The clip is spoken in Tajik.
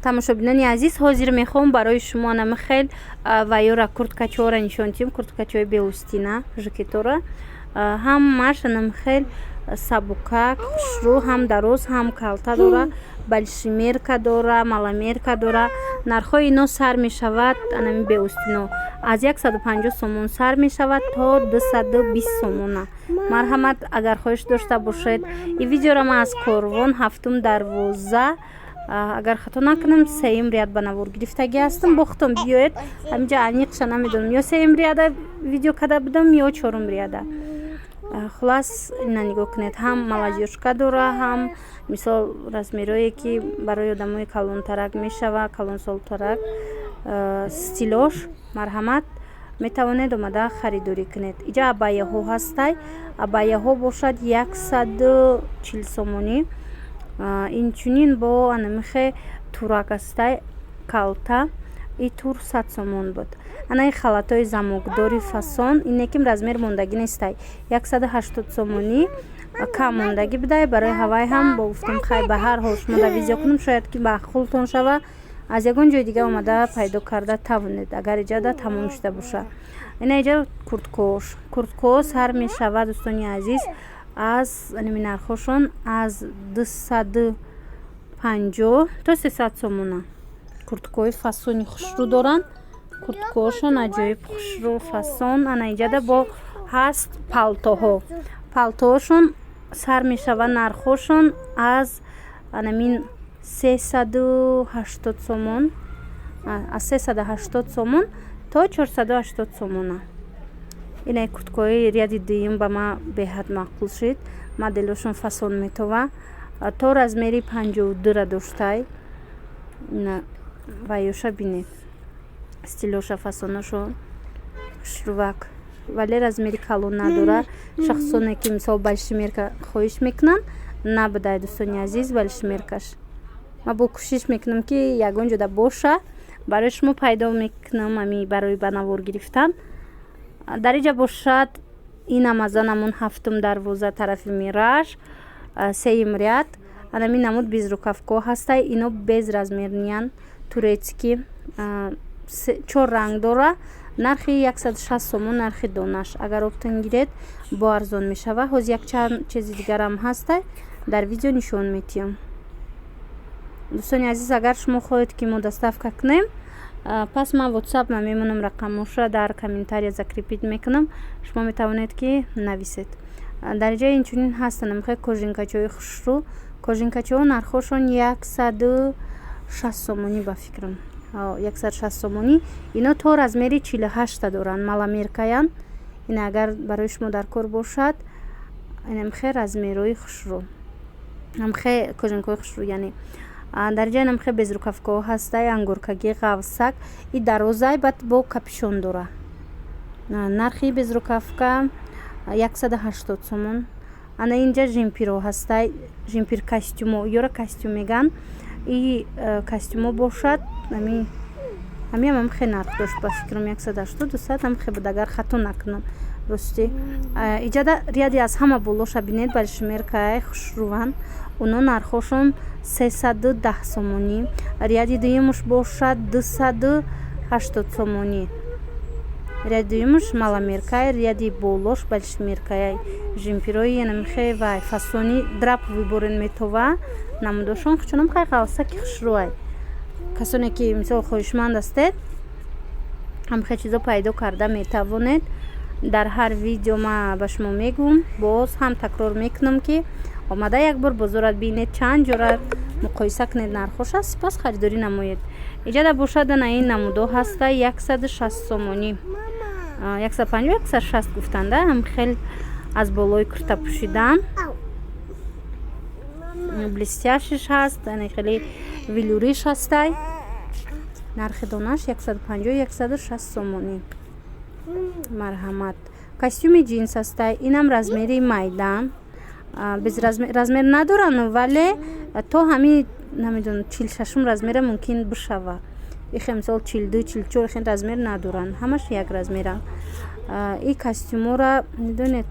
тамошобинони азиз, ҳозир мехоҳам барои шумо намихел вайёра курткачора нишон диҳам. Курткачои белустина жакетора ҳам маша намихел сабукак хушрӯ, ҳам дароз, ҳам калта дора, большимерка дора, маламерка дора. нархҳои ино сар мешавад анами белустино аз 150 сомон сар мешавад то 220 сомона. марҳамат, агар хоҳиш дошта бошед, и видеора ман аз Корвон 7 дарвоза, агар хато накунам 3 ряд ба навор гирифтагӣ ҳастам. бохтам биёед ҳаминҷа аниқша намедонам ё 3 ряда видео када будам ё 4 ряда. хулас ина нигоҳ кунед, ҳам малазёшка дора, ҳам мисол размерое ки барои одамои калонтарак мешава, калонсолтарак стилош. марҳамат, метавонед омада харидорӣ кунед. иҷа абаяҳо ҳастай. абаяҳо бошад 140 сомонӣ. инчунин бо анамихе турак астай калта. и тур 100 сомон буд. анаи халатои замокдори фасон инеким размер мондагӣ нестай. 180 сомонӣ кам мондагӣ будай. барои ҳавай ҳам бо гуфтам хай ба ҳар ҳол шумо да видео кунам, шояд ки ба хултон шава, аз ягон ҷои дига омада пайдо карда тавонед, агар иҷада тамом шуда боша. ина иҷа курткош. курткош ҳар мешава дӯстони азиз аз аними нархошон аз 250 то 300 сомона. курткои фасони хушрӯ доранд. курткошон аҷоиб хушрӯ фасон. ана иҷада бо ҳаст палтоҳо. палтоошон сар мешава нархошон аз анамин 380 сомон, аз 380 сомон то 480 сомона. инаи курткои ряди дуюм ба ма беҳад мақбул шид. моделошон фасон метова то размери 52 доштай. ина вайёша бинед, стилоша фасонашо хушрӯвак, вале размери калон надора. шахсоне ки мисол большимерка хоҳиш мекунанд, набудай дӯстони азиз большимеркаш. ма бо кӯшиш мекунам ки ягон ҷода боша, барои шумо пайдо мекунам ами барои ба навор гирифтан. дар иҷа бошад ин амаза намун 7 дарвоза тарафи мираж 3 ряд. анами намуд без рукавко ҳастай. ино без размер ниян турецки 4 ранг дора. нархи 160 сомон нархи донаш. агар оптан гиред бо арзон мешава. ҳоз якчанд чизи дигарам ҳастай, дар видео нишон метиҳам. дӯстони азиз, агар шумо хоҳед ки мо доставка кунем, пас ман ватсап мемонам, рақамоша дар комментария закрепит мекунам, шумо метавонед ки нависед. дар иҷа инчунин ҳастан намихе кожинкачои хушрӯ. кожинкачоҳо нархошон 160 сомонӣ ба фикрам, 160 сомонӣ. ино то размери 48 доранд, маламеркаян. ина агар барои шумо дар кор бошад, намихе размерои хушрӯ, намихе кожинкаи хушрӯ, яъне дар ҷай намихе без рукавкаҳо ҳастай, ангоркагӣ ғавсак. и дарозай бад бо капюшон дора. нархи без рукавка 180 сомон. ана инҷа жемпирҳо ҳастай, жемпир костюмо, ёра костюм меган. и костюмо бошад ҳамиам намихе нарх дошт, ба фикрам 180 200 намихе буд, агар хато накунам рости. иҷада ряди аз ҳама болоша бинед, большимеркаи хушрӯван. оно нархошон 310 сомонӣ. ряди дуюмуш бошад 280 сомонӣ. ряди дуюмуш маламеркай, ряди болош большимеркай. жемпирои намихе вай фасони драп выборен метова. намудошон хучунам хай ғавсаки хушрӯай. касоне ки мисол хоҳишманд ҳастед, ҳамихе чизо пайдо карда метавонед. дар ҳар видео ма ба шумо мегӯм, боз ҳам такрор мекунам ки омада як бор бозорат бинед, чанд ҷора муқоиса кунед нархоша, сипас харидорӣ намоед. иҷада бошад ана ин намудо ҳаста 160 сомонӣ, 150 160 гуфтанда. ҳам хел аз болои курта пӯшидан, блестяшиш ҳаст, ана хеле велюриш ҳастай. нархи донаш 150 160 сомонӣ. марҳамат. костюми ҷинс ҳастай. инам размери майдан, без размер надоранд, вале то ҳамин намедонам 46 размера мумкин бишава. ихе мисол 42 44 ихе размер надоранд, ҳамаш як размера. и костюмора медонед